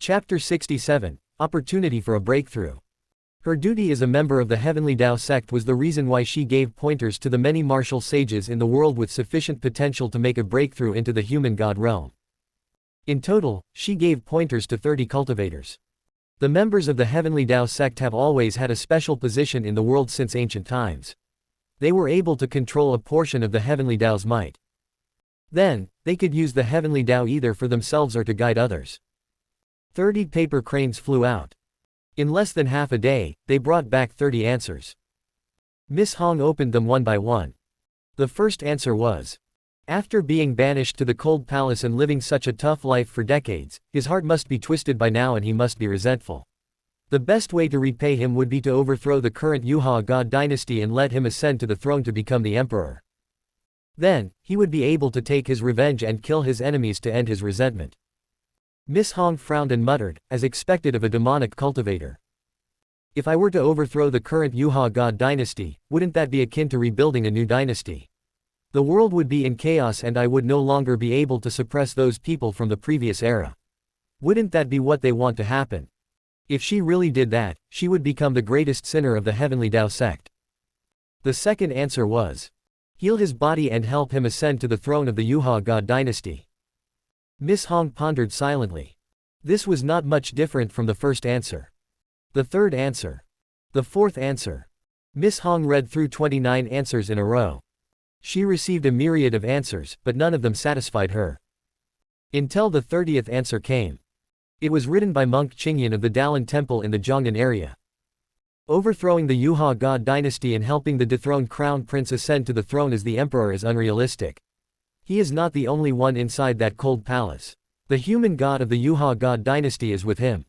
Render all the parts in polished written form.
Chapter 67, Opportunity for a Breakthrough. Her duty as a member of the Heavenly Tao sect was the reason why she gave pointers to the many martial sages in the world with sufficient potential to make a breakthrough into the human god realm. In total, she gave pointers to 30 cultivators. The members of the Heavenly Tao sect have always had a special position in the world since ancient times. They were able to control a portion of the Heavenly Tao's might. Then, they could use the Heavenly Tao either for themselves or to guide others. 30 paper cranes flew out. In less than half a day, they brought back 30 answers. Miss Hong opened them one by one. The first answer was, after being banished to the cold palace and living such a tough life for decades, his heart must be twisted by now and he must be resentful. The best way to repay him would be to overthrow the current Yuha god dynasty and let him ascend to the throne to become the emperor. Then, he would be able to take his revenge and kill his enemies to end his resentment. Miss Hong frowned and muttered, as expected of a demonic cultivator. If I were to overthrow the current Yuha god dynasty, wouldn't that be akin to rebuilding a new dynasty? The world would be in chaos and I would no longer be able to suppress those people from the previous era. Wouldn't that be what they want to happen? If she really did that, she would become the greatest sinner of the Heavenly Tao sect. The second answer was, heal his body and help him ascend to the throne of the Yuha god dynasty. Miss Hong pondered silently. This was not much different from the first answer. The third answer. The fourth answer. Miss Hong read through 29 answers in a row. She received a myriad of answers, but none of them satisfied her. Until the 30th answer came. It was written by monk Qingyan of the Dalan temple in the Zhongnan area. Overthrowing the Yuha god dynasty and helping the dethroned crown prince ascend to the throne as the emperor is unrealistic. He is not the only one inside that cold palace. The human god of the Yuha god dynasty is with him.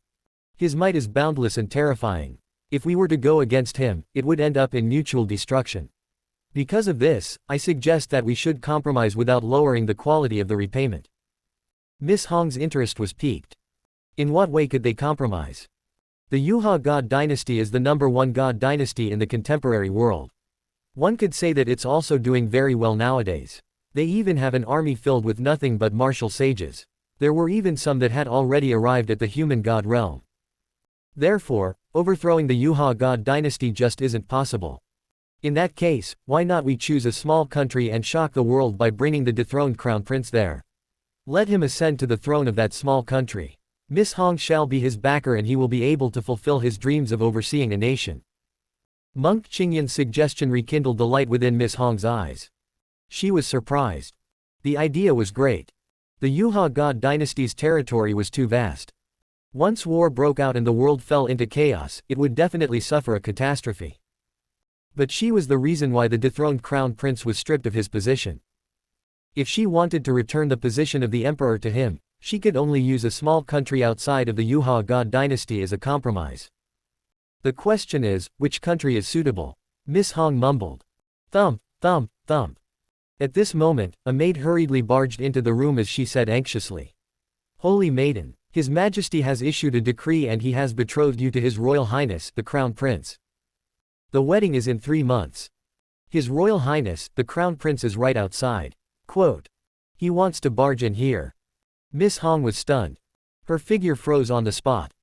His might is boundless and terrifying. If we were to go against him, it would end up in mutual destruction. Because of this, I suggest that we should compromise without lowering the quality of the repayment. Miss Hong's interest was piqued. In what way could they compromise? The Yuha god dynasty is the #1 god dynasty in the contemporary world. One could say that it's also doing very well nowadays. They even have an army filled with nothing but martial sages. There were even some that had already arrived at the human god realm. Therefore, overthrowing the Yuha god dynasty just isn't possible. In that case, why not we choose a small country and shock the world by bringing the dethroned crown prince there? Let him ascend to the throne of that small country. Miss Hong shall be his backer and he will be able to fulfill his dreams of overseeing a nation. Monk Qingyan's suggestion rekindled the light within Miss Hong's eyes. She was surprised. The idea was great. The Yuha god dynasty's territory was too vast. Once war broke out and the world fell into chaos, it would definitely suffer a catastrophe. But she was the reason why the dethroned crown prince was stripped of his position. If she wanted to return the position of the emperor to him, she could only use a small country outside of the Yuha god dynasty as a compromise. The question is, which country is suitable? Miss Hong mumbled. Thump, thump, thump. At this moment, a maid hurriedly barged into the room as she said anxiously, Holy Maiden, His Majesty has issued a decree and he has betrothed you to His Royal Highness, the Crown Prince. The wedding is in 3 months. His Royal Highness, the Crown Prince is right outside. Quote. He wants to barge in here. Miss Hong was stunned. Her figure froze on the spot.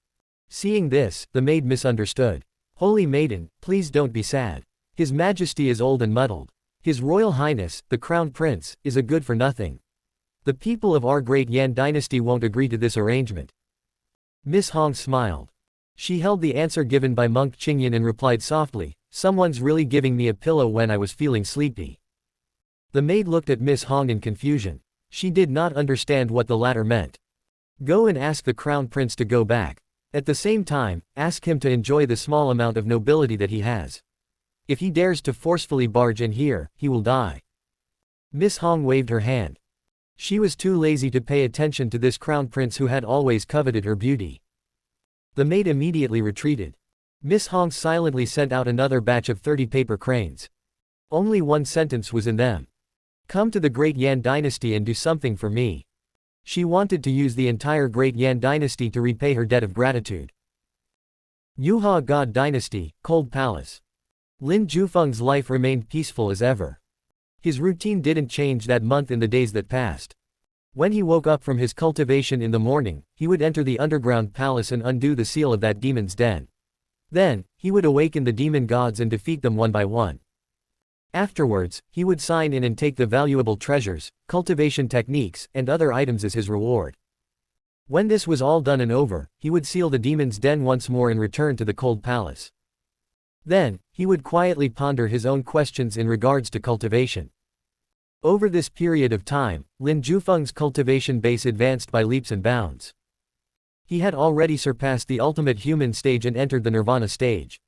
Seeing this, the maid misunderstood. Holy Maiden, please don't be sad. His Majesty is old and muddled. His Royal Highness, the Crown Prince, is a good-for-nothing. The people of our great Yan dynasty won't agree to this arrangement. Miss Hong smiled. She held the answer given by monk Qingyan and replied softly, Someone's really giving me a pillow when I was feeling sleepy. The maid looked at Miss Hong in confusion. She did not understand what the latter meant. Go and ask the Crown Prince to go back. At the same time, ask him to enjoy the small amount of nobility that he has. If he dares to forcefully barge in here, he will die. Miss Hong waved her hand. She was too lazy to pay attention to this Crown Prince who had always coveted her beauty. The maid immediately retreated. Miss Hong silently sent out another batch of 30 paper cranes. Only one sentence was in them. Come to the Great Yan dynasty and do something for me. She wanted to use the entire Great Yan dynasty to repay her debt of gratitude. Yuha god dynasty, Cold Palace. Lin Jufeng's life remained peaceful as ever. His routine didn't change that month in the days that passed. When he woke up from his cultivation in the morning, he would enter the underground palace and undo the seal of that demon's den. Then, he would awaken the demon gods and defeat them one by one. Afterwards, he would sign in and take the valuable treasures, cultivation techniques, and other items as his reward. When this was all done and over, he would seal the demon's den once more and return to the cold palace. Then, he would quietly ponder his own questions in regards to cultivation. Over this period of time, Lin Jufeng's cultivation base advanced by leaps and bounds. He had already surpassed the ultimate human stage and entered the nirvana stage.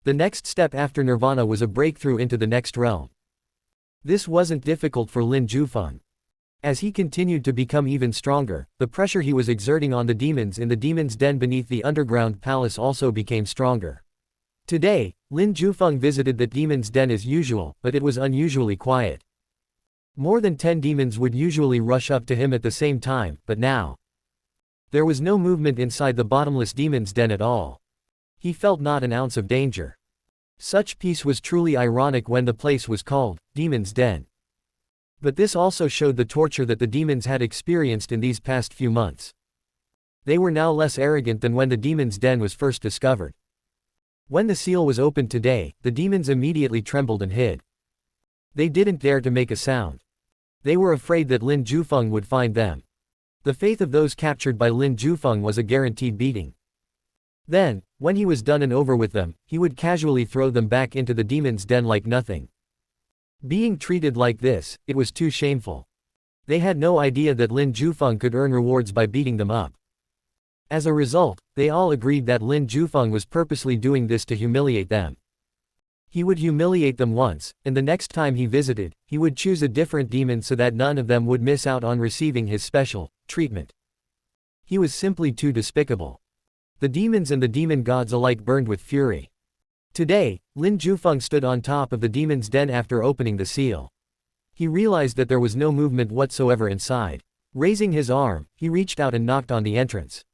The next step after nirvana was a breakthrough into the next realm. This wasn't difficult for Lin Jufeng. As he continued to become even stronger, the pressure he was exerting on the demons in the demon's den beneath the underground palace also became stronger. Today, Lin Jufeng visited the demon's den as usual, but it was unusually quiet. More than 10 demons would usually rush up to him at the same time, but now, there was no movement inside the bottomless demon's den at all. He felt not an ounce of danger. Such peace was truly ironic when the place was called Demon's Den. But this also showed the torture that the demons had experienced in these past few months. They were now less arrogant than when the demon's den was first discovered. When the seal was opened today, the demons immediately trembled and hid. They didn't dare to make a sound. They were afraid that Lin Jufeng would find them. The faith of those captured by Lin Jufeng was a guaranteed beating. Then, when he was done and over with them, he would casually throw them back into the demon's den like nothing. Being treated like this, it was too shameful. They had no idea that Lin Jufeng could earn rewards by beating them up. As a result, they all agreed that Lin Jufeng was purposely doing this to humiliate them. He would humiliate them once, and the next time he visited, he would choose a different demon so that none of them would miss out on receiving his special treatment. He was simply too despicable. The demons and the demon gods alike burned with fury. Today, Lin Jufeng stood on top of the demon's den after opening the seal. He realized that there was no movement whatsoever inside. Raising his arm, he reached out and knocked on the entrance.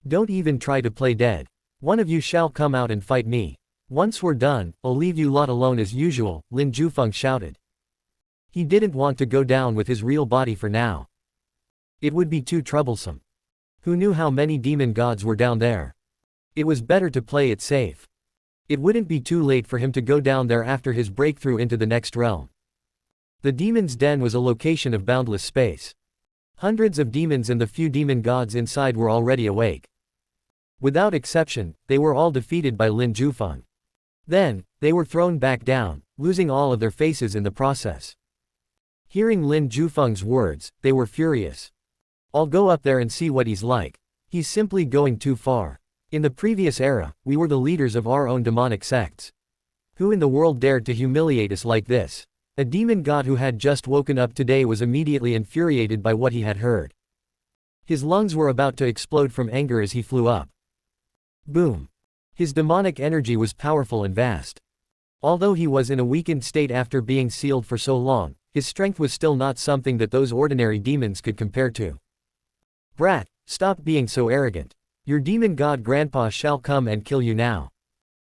"Don't even try to play dead. One of you shall come out and fight me. Once we're done, I'll leave you lot alone as usual," Lin Jufeng shouted. He didn't want to go down with his real body for now. It would be too troublesome. Who knew how many demon gods were down there? It was better to play it safe. It wouldn't be too late for him to go down there after his breakthrough into the next realm. The demon's den was a location of boundless space. Hundreds of demons and the few demon gods inside were already awake. Without exception, they were all defeated by Lin Jufeng. Then, they were thrown back down, losing all of their faces in the process. Hearing Lin Jufeng's words, they were furious. "I'll go up there and see what he's like. He's simply going too far. In the previous era, we were the leaders of our own demonic sects. Who in the world dared to humiliate us like this?" A demon god who had just woken up today was immediately infuriated by what he had heard. His lungs were about to explode from anger as he flew up. Boom! His demonic energy was powerful and vast. Although he was in a weakened state after being sealed for so long, his strength was still not something that those ordinary demons could compare to. "Brat, stop being so arrogant. Your demon god grandpa shall come and kill you now."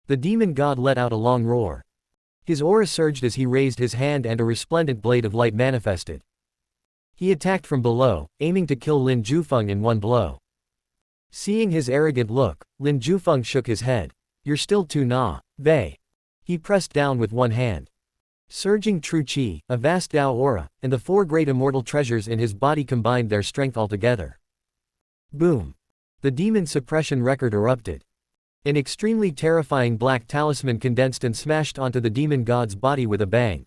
The demon god let out a long roar. His aura surged as he raised his hand and a resplendent blade of light manifested. He attacked from below, aiming to kill Lin Jufeng in one blow. Seeing his arrogant look, Lin Jufeng shook his head. "You're still too vey." He pressed down with one hand. Surging true chi, a vast Tao aura, and the 4 great immortal treasures in his body combined their strength altogether. Boom! The demon suppression record erupted. An extremely terrifying black talisman condensed and smashed onto the demon god's body with a bang.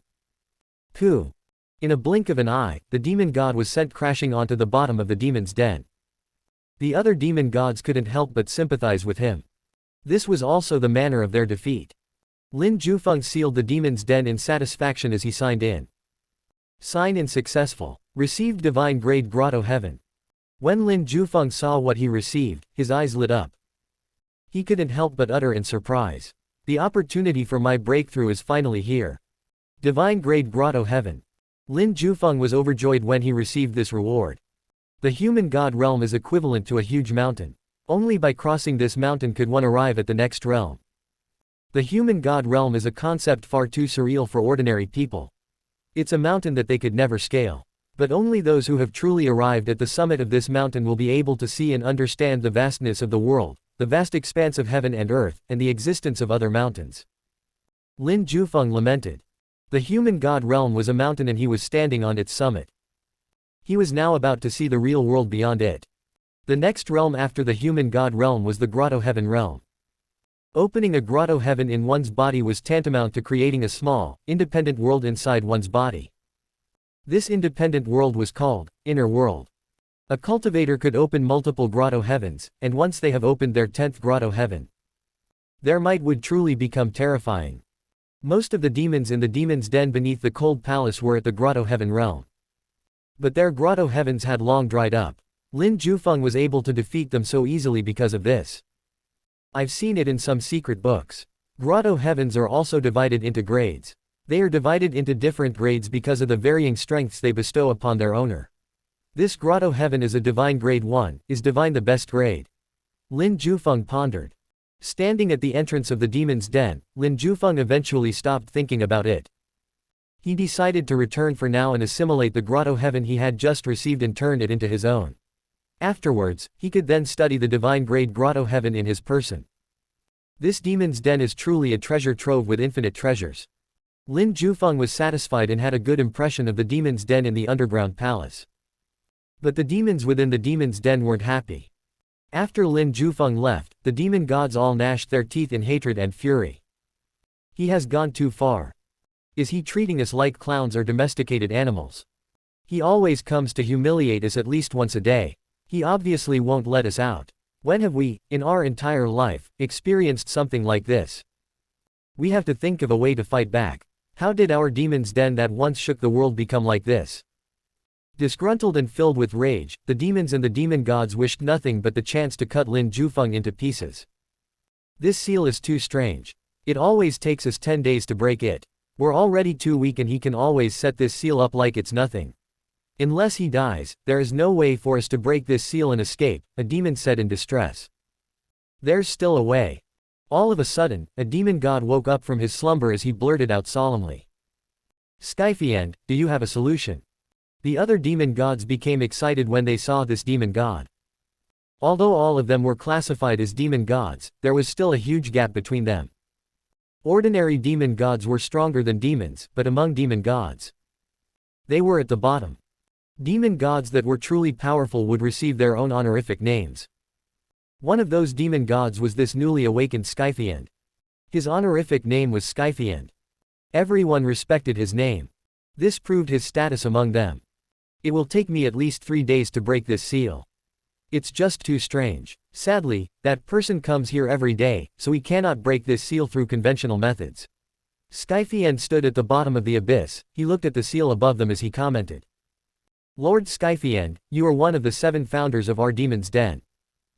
Pooh! In a blink of an eye, the demon god was sent crashing onto the bottom of the demon's den. The other demon gods couldn't help but sympathize with him. This was also the manner of their defeat. Lin Jufeng sealed the demon's den in satisfaction as he signed in. Sign in successful. Received divine grade grotto heaven. When Lin Jufeng saw what he received, his eyes lit up. He couldn't help but utter in surprise. "The opportunity for my breakthrough is finally here. Divine grade grotto heaven." Lin Jufeng was overjoyed when he received this reward. The human god realm is equivalent to a huge mountain. Only by crossing this mountain could one arrive at the next realm. The human god realm is a concept far too surreal for ordinary people. It's a mountain that they could never scale. But only those who have truly arrived at the summit of this mountain will be able to see and understand the vastness of the world, the vast expanse of heaven and earth, and the existence of other mountains. Lin Jufeng lamented. The human god realm was a mountain and he was standing on its summit. He was now about to see the real world beyond it. The next realm after the human god realm was the grotto heaven realm. Opening a grotto heaven in one's body was tantamount to creating a small, independent world inside one's body. This independent world was called inner world. A cultivator could open multiple grotto heavens, and once they have opened their 10th grotto heaven, their might would truly become terrifying. Most of the demons in the demon's den beneath the cold palace were at the grotto heaven realm. But their grotto heavens had long dried up. Lin Jufeng was able to defeat them so easily because of this. I've seen it in some secret books. Grotto heavens are also divided into grades. They are divided into different grades because of the varying strengths they bestow upon their owner. This grotto heaven is a divine grade 1, is divine the best grade. Lin Jufeng pondered. Standing at the entrance of the demon's den, Lin Jufeng eventually stopped thinking about it. He decided to return for now and assimilate the grotto heaven he had just received and turn it into his own. Afterwards, he could then study the divine grade grotto heaven in his person. This demon's den is truly a treasure trove with infinite treasures. Lin Jufeng was satisfied and had a good impression of the demon's den in the underground palace. But the demons within the demon's den weren't happy. After Lin Jufeng left, the demon gods all gnashed their teeth in hatred and fury. He has gone too far. Is he treating us like clowns or domesticated animals? He always comes to humiliate us at least once a day. He obviously won't let us out. When have we, in our entire life, experienced something like this? We have to think of a way to fight back. How did our demon's den that once shook the world become like this? Disgruntled and filled with rage, the demons and the demon gods wished nothing but the chance to cut Lin Jufeng into pieces. This seal is too strange. It always takes us 10 days to break it. We're already too weak and he can always set this seal up like it's nothing. Unless he dies, there is no way for us to break this seal and escape, a demon said in distress. There's still a way. All of a sudden, a demon god woke up from his slumber as he blurted out solemnly. Skyfiend, do you have a solution? The other demon gods became excited when they saw this demon god. Although all of them were classified as demon gods, there was still a huge gap between them. Ordinary demon gods were stronger than demons, but among demon gods, they were at the bottom. Demon gods that were truly powerful would receive their own honorific names. One of those demon gods was this newly awakened Skyfiend. His honorific name was Skyfiend. Everyone respected his name. This proved his status among them. It will take me at least 3 days to break this seal. It's just too strange. Sadly, that person comes here every day, so he cannot break this seal through conventional methods. Skyfiend stood at the bottom of the abyss. He looked at the seal above them as he commented. Lord Skyfiend, you are one of the 7 founders of our demon's den.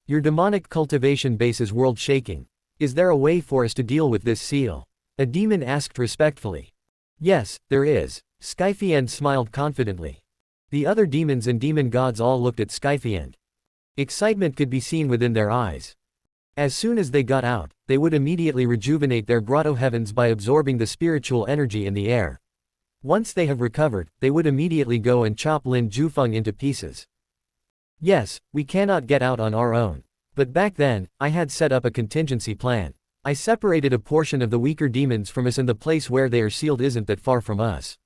Your demonic cultivation base is world-shaking. Is there a way for us to deal with this seal? A demon asked respectfully. Yes, there is. Skyfiend smiled confidently. The other demons and demon gods all looked at Skyfiend. Excitement could be seen within their eyes. As soon as they got out, they would immediately rejuvenate their grotto heavens by absorbing the spiritual energy in the air. Once they have recovered, they would immediately go and chop Lin Jufeng into pieces. Yes, we cannot get out on our own. But back then, I had set up a contingency plan. I separated a portion of the weaker demons from us and the place where they are sealed isn't that far from us.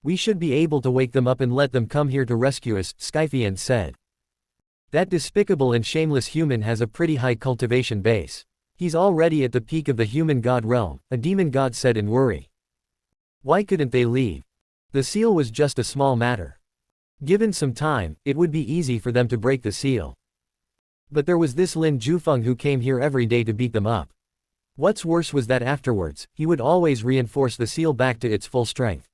We should be able to wake them up and let them come here to rescue us, Skyfiend said. That despicable and shameless human has a pretty high cultivation base. He's already at the peak of the human god realm, a demon god said in worry. Why couldn't they leave? The seal was just a small matter. Given some time, it would be easy for them to break the seal. But there was this Lin Jufeng who came here every day to beat them up. What's worse was that afterwards, he would always reinforce the seal back to its full strength.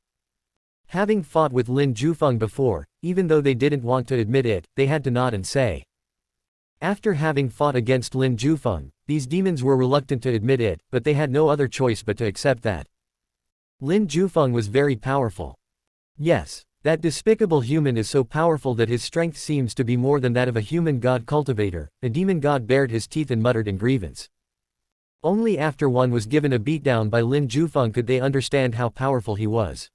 Having fought with Lin Jufeng before, even though they didn't want to admit it, they had to nod and say. After having fought against Lin Jufeng, these demons were reluctant to admit it, but they had no other choice but to accept that. Lin Jufeng was very powerful. Yes, that despicable human is so powerful that his strength seems to be more than that of a human god cultivator. The demon god bared his teeth and muttered in grievance. Only after one was given a beatdown by Lin Jufeng could they understand how powerful he was.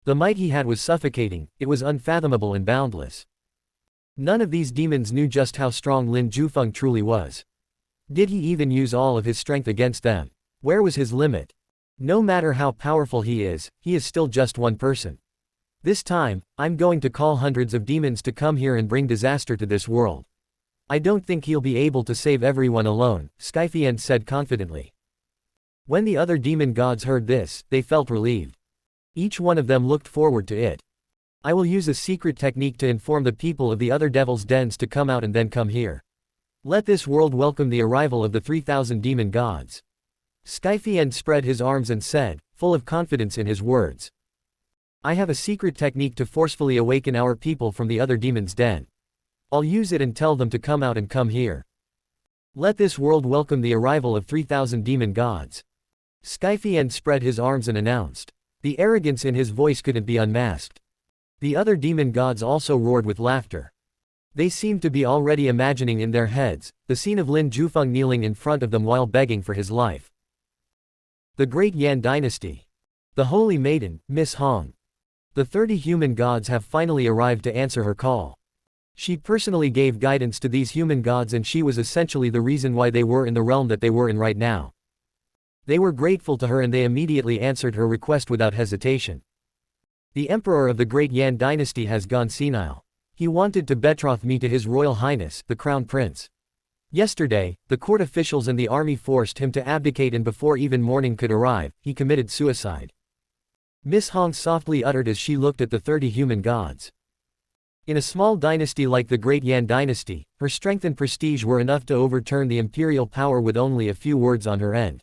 The might he had was suffocating, it was unfathomable and boundless. None of these demons knew just how strong Lin Jufeng truly was. Did he even use all of his strength against them? Where was his limit? No matter how powerful he is still just one person. This time, I'm going to call hundreds of demons to come here and bring disaster to this world. I don't think he'll be able to save everyone alone, Skyfiend said confidently. When the other demon gods heard this, they felt relieved. Each one of them looked forward to it. I will use a secret technique to inform the people of the other devil's dens to come out and then come here. Let this world welcome the arrival of the 3,000 demon gods. Skyfiend spread his arms and said, full of confidence in his words. I have a secret technique to forcefully awaken our people from the other demon's den. I'll use it and tell them to come out and come here. Let this world welcome the arrival of 3,000 demon gods. Skyfiend spread his arms and announced. The arrogance in his voice couldn't be unmasked. The other demon gods also roared with laughter. They seemed to be already imagining in their heads the scene of Lin Jufeng kneeling in front of them while begging for his life. The Great Yan Dynasty. The Holy Maiden, Miss Hong. The 30 human gods have finally arrived to answer her call. She personally gave guidance to these human gods, and she was essentially the reason why they were in the realm that they were in right now. They were grateful to her and they immediately answered her request without hesitation. The Emperor of the Great Yan Dynasty has gone senile. He wanted to betroth me to His Royal Highness, the Crown Prince. Yesterday, the court officials and the army forced him to abdicate, and before even morning could arrive, he committed suicide. Miss Hong softly uttered as she looked at the 30 human gods. In a small dynasty like the Great Yan Dynasty, her strength and prestige were enough to overturn the imperial power with only a few words on her end.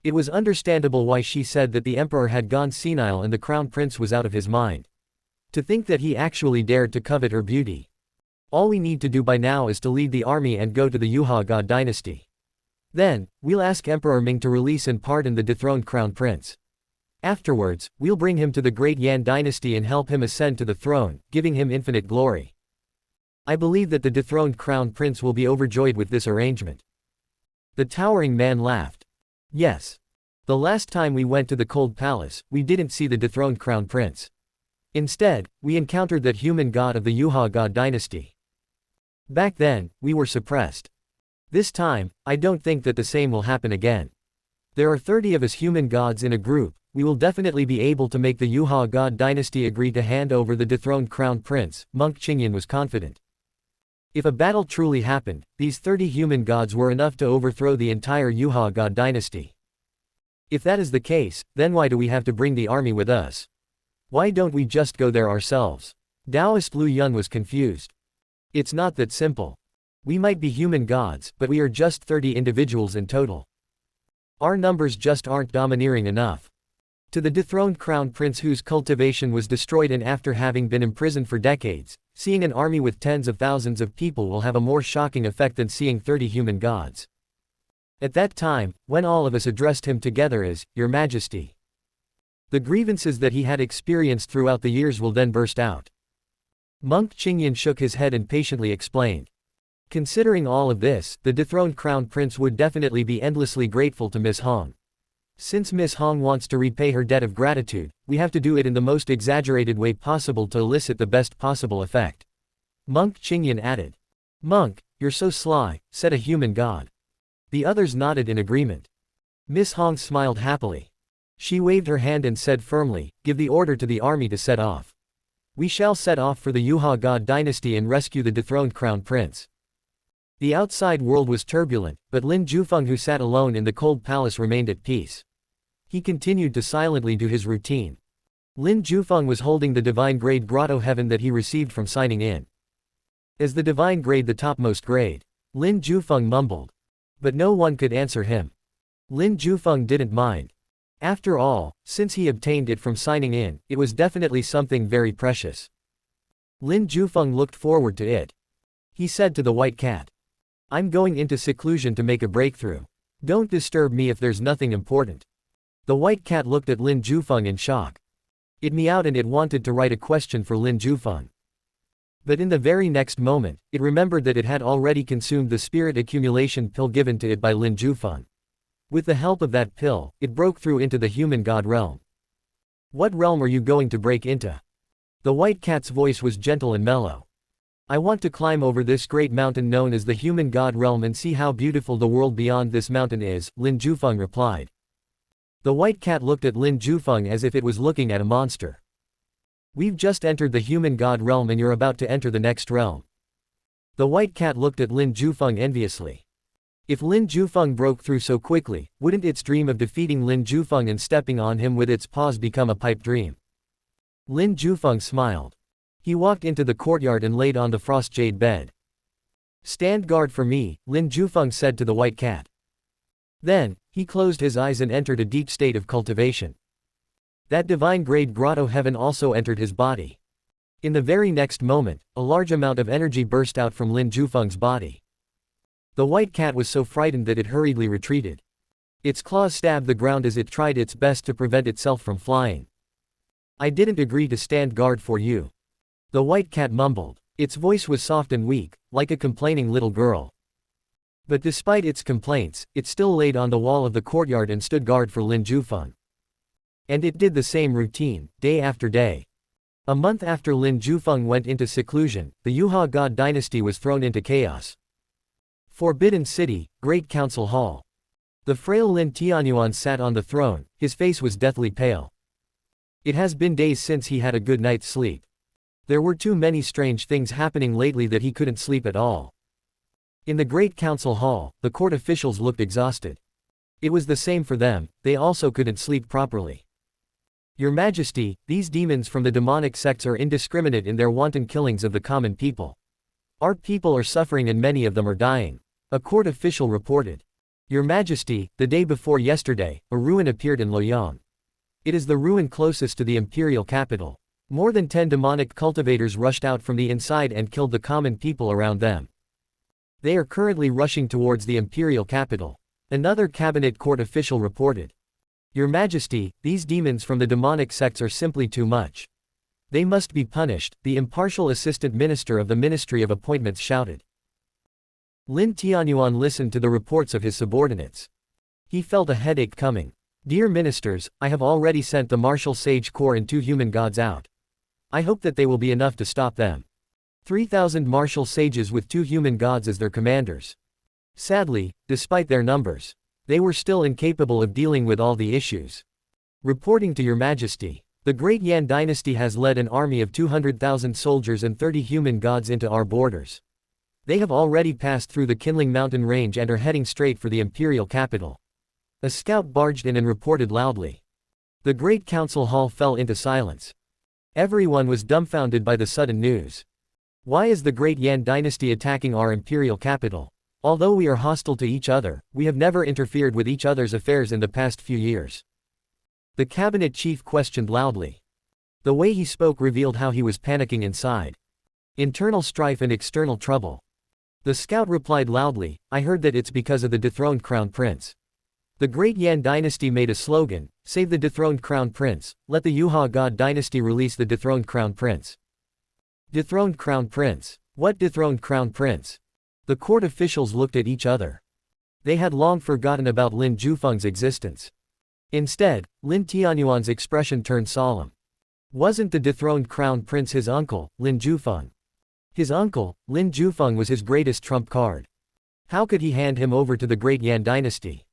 It was understandable why she said that the emperor had gone senile and the crown prince was out of his mind. To think that he actually dared to covet her beauty. All we need to do by now is to lead the army and go to the Yuha God dynasty. Then, we'll ask Emperor Ming to release and pardon the dethroned crown prince. Afterwards, we'll bring him to the Great Yan Dynasty and help him ascend to the throne, giving him infinite glory. I believe that the dethroned crown prince will be overjoyed with this arrangement. The towering man laughed. Yes. The last time we went to the Cold Palace, we didn't see the dethroned crown prince. Instead, we encountered that human god of the Yuha God dynasty. Back then, we were suppressed. This time, I don't think that the same will happen again. There are 30 of us human gods in a group. We will definitely be able to make the Yuha God dynasty agree to hand over the dethroned crown prince, Monk Qingyan was confident. If a battle truly happened, these 30 human gods were enough to overthrow the entire Yuha God dynasty. If that is the case, then why do we have to bring the army with us? Why don't we just go there ourselves? Taoist Lu Yun was confused. It's not that simple. We might be human gods, but we are just 30 individuals in total. Our numbers just aren't domineering enough. To the dethroned crown prince whose cultivation was destroyed and after having been imprisoned for decades, seeing an army with tens of thousands of people will have a more shocking effect than seeing 30 human gods. At that time, when all of us addressed him together as, Your Majesty, the grievances that he had experienced throughout the years will then burst out. Monk Qingyan shook his head and patiently explained. Considering all of this, the dethroned crown prince would definitely be endlessly grateful to Miss Hong. Since Miss Hong wants to repay her debt of gratitude, we have to do it in the most exaggerated way possible to elicit the best possible effect. Monk Qingyan added. Monk, you're so sly, said a human god. The others nodded in agreement. Miss Hong smiled happily. She waved her hand and said firmly, Give the order to the army to set off. We shall set off for the Yuha God dynasty and rescue the dethroned crown prince. The outside world was turbulent, but Lin Jufeng, who sat alone in the cold palace, remained at peace. He continued to silently do his routine. Lin Jufeng was holding the divine grade grotto heaven that he received from signing in. Is the divine grade the topmost grade? Lin Jufeng mumbled. But no one could answer him. Lin Jufeng didn't mind. After all, since he obtained it from signing in, it was definitely something very precious. Lin Jufeng looked forward to it. He said to the white cat. I'm going into seclusion to make a breakthrough. Don't disturb me if there's nothing important. The white cat looked at Lin Jufeng in shock. It meowed and it wanted to write a question for Lin Jufeng. But in the very next moment, it remembered that it had already consumed the spirit accumulation pill given to it by Lin Jufeng. With the help of that pill, it broke through into the human god realm. What realm are you going to break into? The white cat's voice was gentle and mellow. I want to climb over this great mountain known as the human god realm and see how beautiful the world beyond this mountain is, Lin Jufeng replied. The white cat looked at Lin Jufeng as if it was looking at a monster. We've just entered the human god realm and you're about to enter the next realm. The white cat looked at Lin Jufeng enviously. If Lin Jufeng broke through so quickly, wouldn't its dream of defeating Lin Jufeng and stepping on him with its paws become a pipe dream? Lin Jufeng smiled. He walked into the courtyard and laid on the frost jade bed. Stand guard for me, Lin Jufeng said to the white cat. Then, he closed his eyes and entered a deep state of cultivation. That divine grade grotto heaven also entered his body. In the very next moment, a large amount of energy burst out from Lin Jufeng's body. The white cat was so frightened that it hurriedly retreated. Its claws stabbed the ground as it tried its best to prevent itself from flying. I didn't agree to stand guard for you. The white cat mumbled. Its voice was soft and weak, like a complaining little girl. But despite its complaints, it still laid on the wall of the courtyard and stood guard for Lin Jufeng. And it did the same routine, day after day. A month after Lin Jufeng went into seclusion, the Yuha God dynasty was thrown into chaos. Forbidden City, Great Council Hall. The frail Lin Tianyuan sat on the throne, his face was deathly pale. It has been days since he had a good night's sleep. There were too many strange things happening lately that he couldn't sleep at all. In the Great Council Hall, the court officials looked exhausted. It was the same for them, they also couldn't sleep properly. Your Majesty, these demons from the demonic sects are indiscriminate in their wanton killings of the common people. Our people are suffering and many of them are dying. A court official reported. Your Majesty, the day before yesterday, a ruin appeared in Luoyang. It is the ruin closest to the imperial capital. More than 10 demonic cultivators rushed out from the inside and killed the common people around them. They are currently rushing towards the imperial capital. Another cabinet court official reported. Your Majesty, these demons from the demonic sects are simply too much. They must be punished, the impartial assistant minister of the Ministry of Appointments shouted. Lin Tianyuan listened to the reports of his subordinates. He felt a headache coming. Dear ministers, I have already sent the martial sage corps and 2 human gods out. I hope that they will be enough to stop them. 3,000 martial sages with 2 human gods as their commanders. Sadly, despite their numbers, they were still incapable of dealing with all the issues. Reporting to Your Majesty, the Great Yan dynasty has led an army of 200,000 soldiers and 30 human gods into our borders. They have already passed through the Kinling mountain range and are heading straight for the imperial capital. A scout barged in and reported loudly. The Great Council Hall fell into silence. Everyone was dumbfounded by the sudden news. Why is the Great Yan dynasty attacking our imperial capital? Although we are hostile to each other, we have never interfered with each other's affairs in the past few years. The cabinet chief questioned loudly. The way he spoke revealed how he was panicking inside. Internal strife and external trouble. The scout replied loudly, I heard that it's because of the dethroned crown prince. The Great Yan dynasty made a slogan, save the dethroned crown prince, let the Yuha God dynasty release the dethroned crown prince. Dethroned crown prince? What dethroned crown prince? The court officials looked at each other. They had long forgotten about Lin Jufeng's existence. Instead, Lin Tianyuan's expression turned solemn. Wasn't the dethroned crown prince his uncle, Lin Jufeng? His uncle, Lin Jufeng, was his greatest trump card. How could he hand him over to the Great Yan dynasty?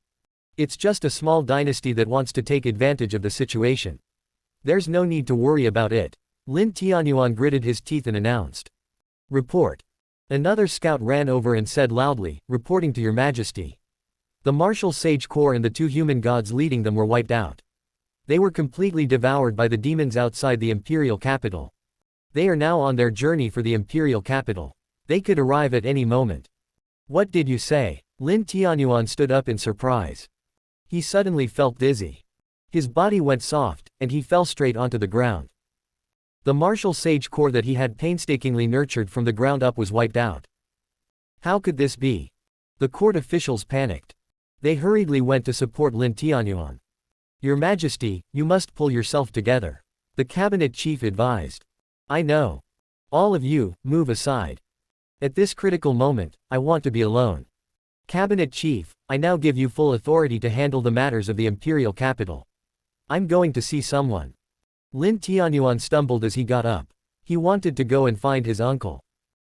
It's just a small dynasty that wants to take advantage of the situation. There's no need to worry about it. Lin Tianyuan gritted his teeth and announced. Report. Another scout ran over and said loudly, reporting to Your Majesty. The martial sage corps and the 2 human gods leading them were wiped out. They were completely devoured by the demons outside the imperial capital. They are now on their journey for the imperial capital. They could arrive at any moment. What did you say? Lin Tianyuan stood up in surprise. He suddenly felt dizzy. His body went soft, and he fell straight onto the ground. The martial sage corps that he had painstakingly nurtured from the ground up was wiped out. How could this be? The court officials panicked. They hurriedly went to support Lin Tianyuan. Your Majesty, you must pull yourself together. The cabinet chief advised. I know. All of you, move aside. At this critical moment, I want to be alone. Cabinet chief, I now give you full authority to handle the matters of the imperial capital. I'm going to see someone. Lin Tianyuan stumbled as he got up. He wanted to go and find his uncle.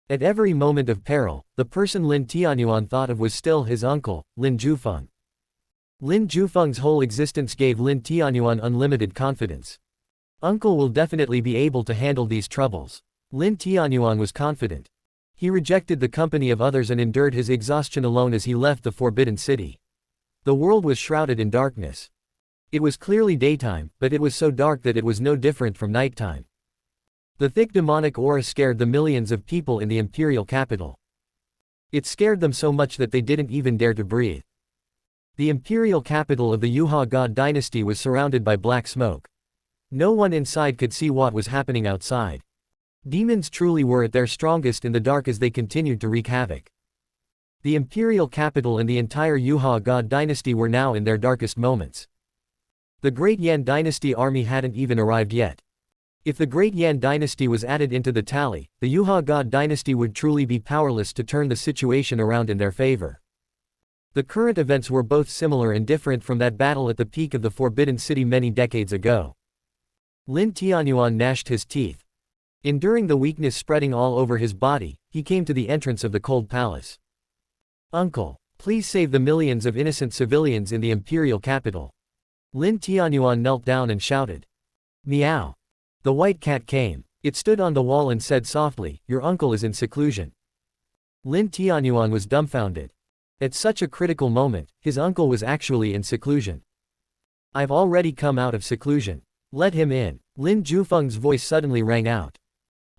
At every moment of peril, the person Lin Tianyuan thought of was still his uncle, Lin Jufeng. Lin Jufeng's whole existence gave Lin Tianyuan unlimited confidence. Uncle will definitely be able to handle these troubles. Lin Tianyuan was confident. He rejected the company of others and endured his exhaustion alone as he left the Forbidden City. The world was shrouded in darkness. It was clearly daytime, but it was so dark that it was no different from nighttime. The thick demonic aura scared the millions of people in the imperial capital. It scared them so much that they didn't even dare to breathe. The imperial capital of the Yuha God dynasty was surrounded by black smoke. No one inside could see what was happening outside. Demons truly were at their strongest in the dark as they continued to wreak havoc. The imperial capital and the entire Yuha God dynasty were now in their darkest moments. The Great Yan dynasty army hadn't even arrived yet. If the Great Yan dynasty was added into the tally, the Yuha God dynasty would truly be powerless to turn the situation around in their favor. The current events were both similar and different from that battle at the peak of the Forbidden City many decades ago. Lin Tianyuan gnashed his teeth. Enduring the weakness spreading all over his body, he came to the entrance of the cold palace. Uncle, please save the millions of innocent civilians in the imperial capital. Lin Tianyuan knelt down and shouted. Meow. The white cat came. It stood on the wall and said softly, "Your uncle is in seclusion." Lin Tianyuan was dumbfounded. At such a critical moment, his uncle was actually in seclusion. I've already come out of seclusion. Let him in. Lin Jufeng's voice suddenly rang out.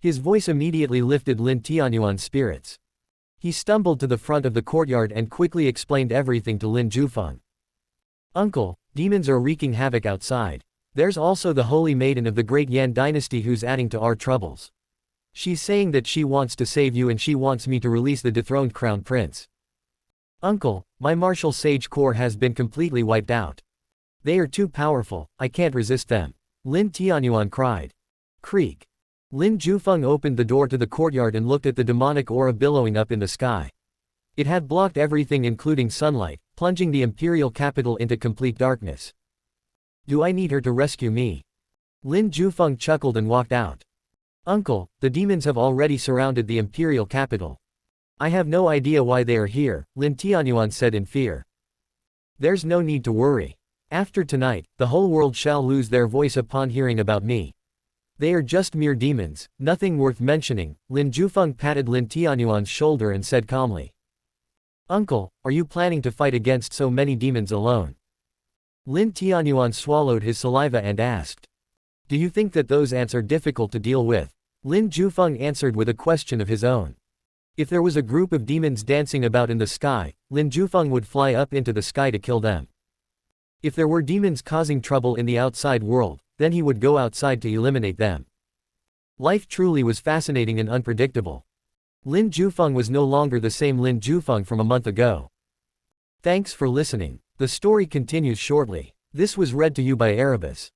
His voice immediately lifted Lin Tianyuan's spirits. He stumbled to the front of the courtyard and quickly explained everything to Lin Jufeng. Uncle, demons are wreaking havoc outside. There's also the holy maiden of the Great Yan dynasty who's adding to our troubles. She's saying that she wants to save you and she wants me to release the dethroned crown prince. Uncle, my martial sage corps has been completely wiped out. They are too powerful, I can't resist them. Lin Tianyuan cried. Creak. Lin Jufeng opened the door to the courtyard and looked at the demonic aura billowing up in the sky. It had blocked everything including sunlight, plunging the imperial capital into complete darkness. Do I need her to rescue me? Lin Jufeng chuckled and walked out. Uncle, the demons have already surrounded the imperial capital. I have no idea why they are here, Lin Tianyuan said in fear. There's no need to worry. After tonight, the whole world shall lose their voice upon hearing about me. They are just mere demons, nothing worth mentioning. Lin Jufeng patted Lin Tianyuan's shoulder and said calmly. Uncle, are you planning to fight against so many demons alone? Lin Tianyuan swallowed his saliva and asked. Do you think that those ants are difficult to deal with? Lin Jufeng answered with a question of his own. If there was a group of demons dancing about in the sky, Lin Jufeng would fly up into the sky to kill them. If there were demons causing trouble in the outside world, then he would go outside to eliminate them. Life truly was fascinating and unpredictable. Lin Jufeng was no longer the same Lin Jufeng from a month ago. Thanks for listening. The story continues shortly. This was read to you by Erebus.